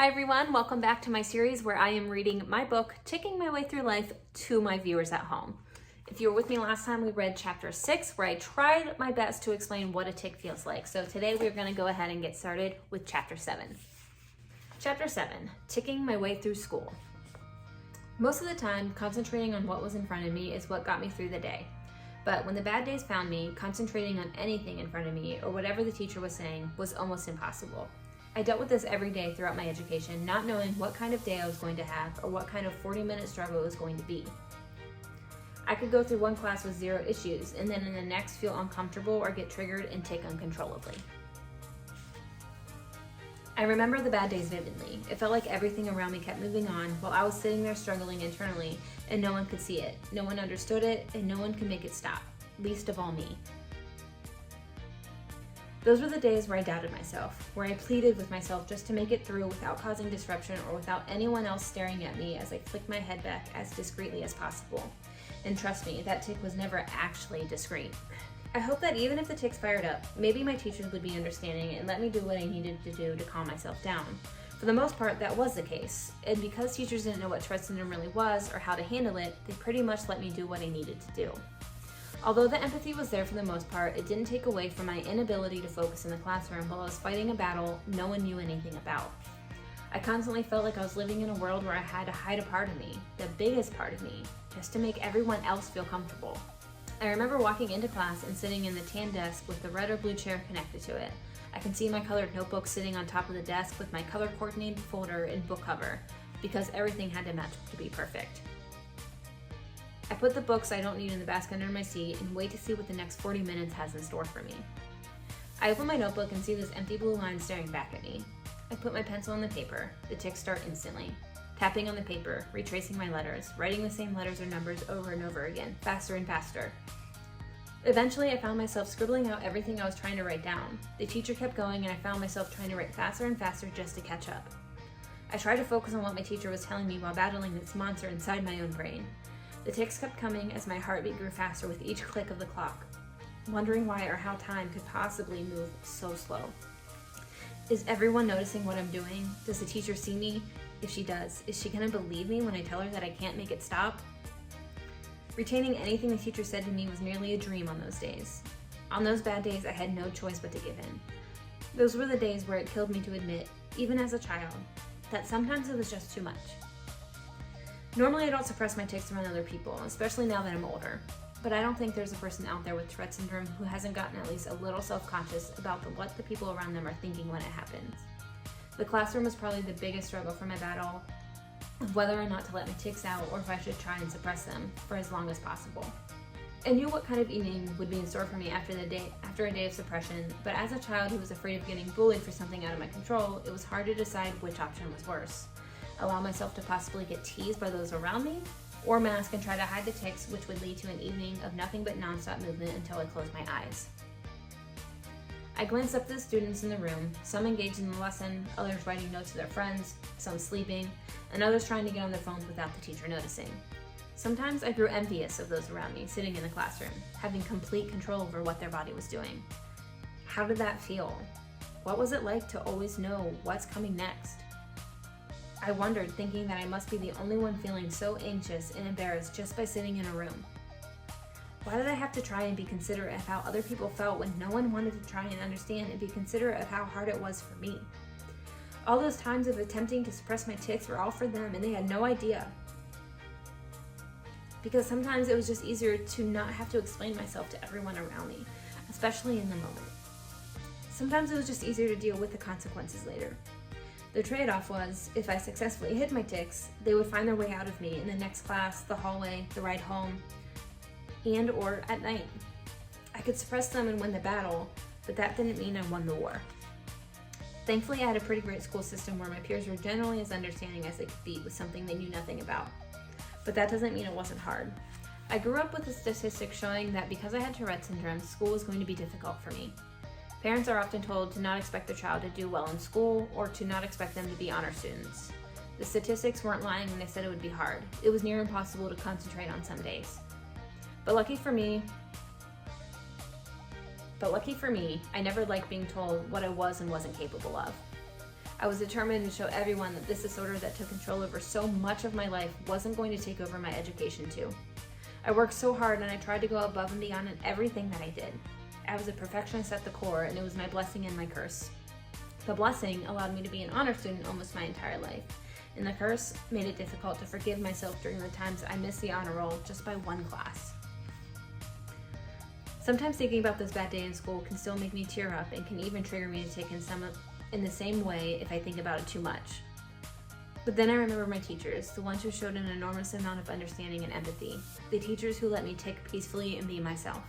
Hi everyone, welcome back to my series where I am reading my book, Ticking My Way Through Life, to my viewers at home. If you were with me last time, we read chapter 6 where I tried my best to explain what a tick feels like. So today we're going to go ahead and get started with chapter 7. Chapter 7, Ticking My Way Through School. Most of the time, concentrating on what was in front of me is what got me through the day. But when the bad days found me, concentrating on anything in front of me or whatever the teacher was saying was almost impossible. I dealt with this every day throughout my education, not knowing what kind of day I was going to have or what kind of 40-minute struggle it was going to be. I could go through one class with zero issues and then in the next feel uncomfortable or get triggered and tick uncontrollably. I remember the bad days vividly. It felt like everything around me kept moving on while I was sitting there struggling internally and no one could see it, no one understood it, and no one could make it stop, least of all me. Those were the days where I doubted myself, where I pleaded with myself just to make it through without causing disruption or without anyone else staring at me as I flicked my head back as discreetly as possible. And trust me, that tick was never actually discreet. I hope that even if the ticks fired up, maybe my teachers would be understanding and let me do what I needed to do to calm myself down. For the most part, that was the case. And because teachers didn't know what Tourette Syndrome really was or how to handle it, they pretty much let me do what I needed to do. Although the empathy was there for the most part, it didn't take away from my inability to focus in the classroom while I was fighting a battle no one knew anything about. I constantly felt like I was living in a world where I had to hide a part of me, the biggest part of me, just to make everyone else feel comfortable. I remember walking into class and sitting in the tan desk with the red or blue chair connected to it. I can see my colored notebook sitting on top of the desk with my color-coordinated folder and book cover, because everything had to match to be perfect. I put the books I don't need in the basket under my seat and wait to see what the next 40 minutes has in store for me. I open my notebook and see this empty blue line staring back at me. I put my pencil on the paper. The ticks start instantly. Tapping on the paper, retracing my letters, writing the same letters or numbers over and over again, faster and faster. Eventually, I found myself scribbling out everything I was trying to write down. The teacher kept going and I found myself trying to write faster and faster just to catch up. I tried to focus on what my teacher was telling me while battling this monster inside my own brain. The ticks kept coming as my heartbeat grew faster with each click of the clock, wondering why or how time could possibly move so slow. Is everyone noticing what I'm doing? Does the teacher see me? If she does, is she gonna believe me when I tell her that I can't make it stop? Retaining anything the teacher said to me was nearly a dream on those days. On those bad days, I had no choice but to give in. Those were the days where it killed me to admit, even as a child, that sometimes it was just too much. Normally I don't suppress my tics around other people, especially now that I'm older, but I don't think there's a person out there with Tourette Syndrome who hasn't gotten at least a little self-conscious about what the people around them are thinking when it happens. The classroom was probably the biggest struggle for my battle of whether or not to let my tics out or if I should try and suppress them for as long as possible. I knew what kind of evening would be in store for me after a day of suppression, but as a child who was afraid of getting bullied for something out of my control, it was hard to decide which option was worse. Allow myself to possibly get teased by those around me, or mask and try to hide the tics, which would lead to an evening of nothing but nonstop movement until I closed my eyes. I glanced up at the students in the room, some engaged in the lesson, others writing notes to their friends, some sleeping, and others trying to get on their phones without the teacher noticing. Sometimes I grew envious of those around me sitting in the classroom, having complete control over what their body was doing. How did that feel? What was it like to always know what's coming next? I wondered, thinking that I must be the only one feeling so anxious and embarrassed just by sitting in a room. Why did I have to try and be considerate of how other people felt when no one wanted to try and understand and be considerate of how hard it was for me? All those times of attempting to suppress my tics were all for them and they had no idea. Because sometimes it was just easier to not have to explain myself to everyone around me, especially in the moment. Sometimes it was just easier to deal with the consequences later. The trade-off was, if I successfully hid my tics, they would find their way out of me in the next class, the hallway, the ride home, and or at night. I could suppress them and win the battle, but that didn't mean I won the war. Thankfully, I had a pretty great school system where my peers were generally as understanding as they could be with something they knew nothing about. But that doesn't mean it wasn't hard. I grew up with a statistic showing that because I had Tourette Syndrome, school was going to be difficult for me. Parents are often told to not expect their child to do well in school or to not expect them to be honor students. The statistics weren't lying when they said it would be hard. It was near impossible to concentrate on some days. But lucky for me, I never liked being told what I was and wasn't capable of. I was determined to show everyone that this disorder that took control over so much of my life wasn't going to take over my education too. I worked so hard and I tried to go above and beyond in everything that I did. I was a perfectionist at the core, and it was my blessing and my curse. The blessing allowed me to be an honor student almost my entire life, and the curse made it difficult to forgive myself during the times I missed the honor roll just by one class. Sometimes thinking about this bad day in school can still make me tear up and can even trigger me to take in some in the same way if I think about it too much. But then I remember my teachers, the ones who showed an enormous amount of understanding and empathy, the teachers who let me tick peacefully and be myself.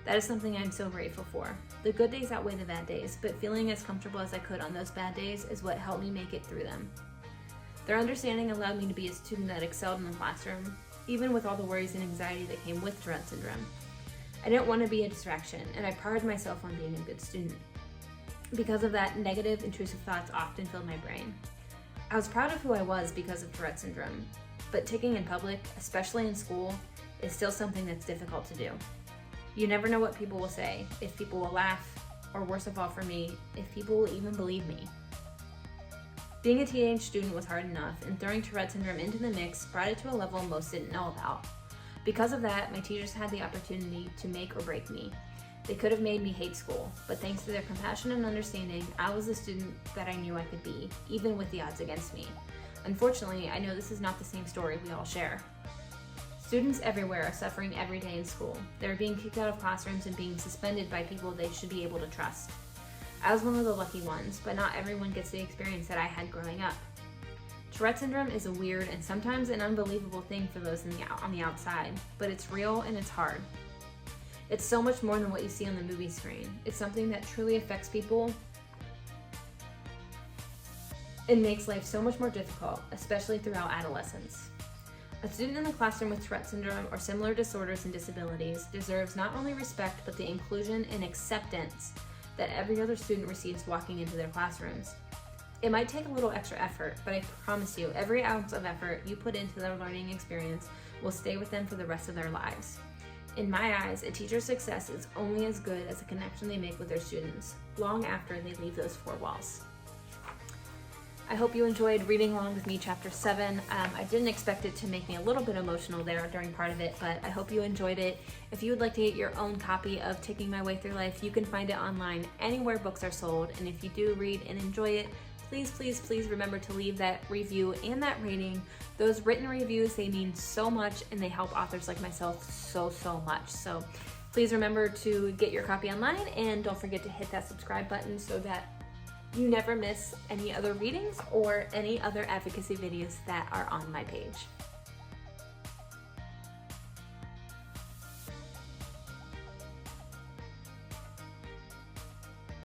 That is something I'm so grateful for. The good days outweigh the bad days, but feeling as comfortable as I could on those bad days is what helped me make it through them. Their understanding allowed me to be a student that excelled in the classroom, even with all the worries and anxiety that came with Tourette Syndrome. I didn't want to be a distraction, and I prided myself on being a good student. Because of that, negative, intrusive thoughts often filled my brain. I was proud of who I was because of Tourette Syndrome, but ticking in public, especially in school, is still something that's difficult to do. You never know what people will say, if people will laugh, or worst of all for me, if people will even believe me. Being a teenage student was hard enough, and throwing Tourette Syndrome into the mix brought it to a level most didn't know about. Because of that, my teachers had the opportunity to make or break me. They could have made me hate school, but thanks to their compassion and understanding, I was the student that I knew I could be, even with the odds against me. Unfortunately, I know this is not the same story we all share. Students everywhere are suffering every day in school. They're being kicked out of classrooms and being suspended by people they should be able to trust. I was one of the lucky ones, but not everyone gets the experience that I had growing up. Tourette Syndrome is a weird and sometimes an unbelievable thing for those on the outside, but it's real and it's hard. It's so much more than what you see on the movie screen. It's something that truly affects people and makes life so much more difficult, especially throughout adolescence. A student in the classroom with Tourette Syndrome or similar disorders and disabilities deserves not only respect, but the inclusion and acceptance that every other student receives walking into their classrooms. It might take a little extra effort, but I promise you, every ounce of effort you put into their learning experience will stay with them for the rest of their lives. In my eyes, a teacher's success is only as good as the connection they make with their students, long after they leave those four walls. I hope you enjoyed reading along with me chapter 7. I didn't expect it to make me a little bit emotional there during part of it, but I hope you enjoyed it. If you would like to get your own copy of Ticking My Way Through Life, you can find it online anywhere books are sold. And if you do read and enjoy it, please remember to leave that review and that rating. Those written reviews, they mean so much and they help authors like myself so much. So please remember to get your copy online, and don't forget to hit that subscribe button so that you never miss any other readings or any other advocacy videos that are on my page.